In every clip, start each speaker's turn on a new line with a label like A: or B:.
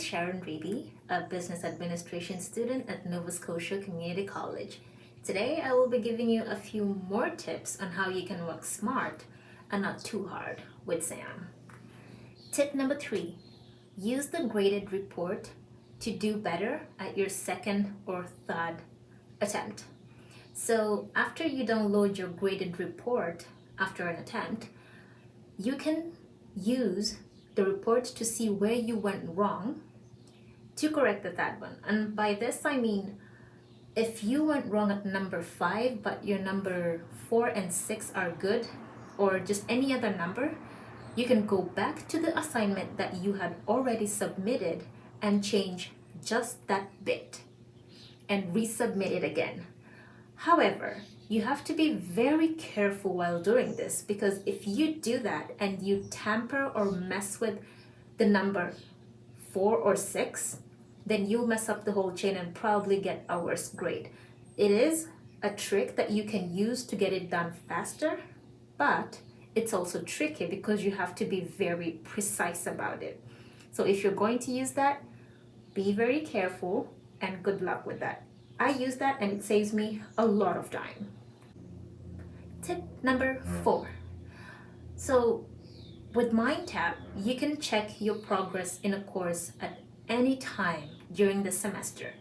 A: is Sharon Reedy, a business administration student at Nova Scotia Community College. Today, I will be giving you a few more tips on how you can work smart and not too hard with Sam. Tip number 3, use the graded report to do better at your second or third attempt. So after you download your graded report after an attempt, you can use the report to see where you went wrong to correct the third one. And by this I mean, if you went wrong at number 5 but your number 4 and 6 are good, or just any other number, you can go back to the assignment that you had already submitted and change just that bit and resubmit it again. However, you have to be very careful while doing this, because if you do that and you tamper or mess with the number 4 or 6, then you'll mess up the whole chain and probably get a worse grade. It is a trick that you can use to get it done faster, but it's also tricky because you have to be very precise about it. So if you're going to use that, be very careful and good luck with that. I use that and it saves me a lot of time. Tip number 4. So with MindTap, you can check your progress in a course at any time during the semester.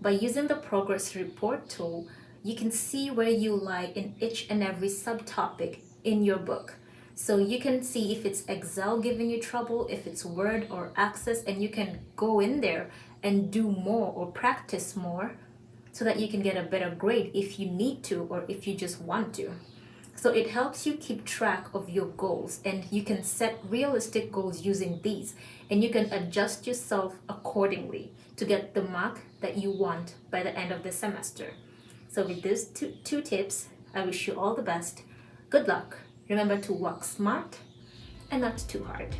A: By using the progress report tool, you can see where you lie in each and every subtopic in your book. So you can see if it's Excel giving you trouble, if it's Word or Access, and you can go in there and do more or practice more so that you can get a better grade if you need to or if you just want to. So it helps you keep track of your goals, and you can set realistic goals using these, and you can adjust yourself accordingly to get the mark that you want by the end of the semester. So with these two tips, I wish you all the best. Good luck. Remember to work smart and not too hard.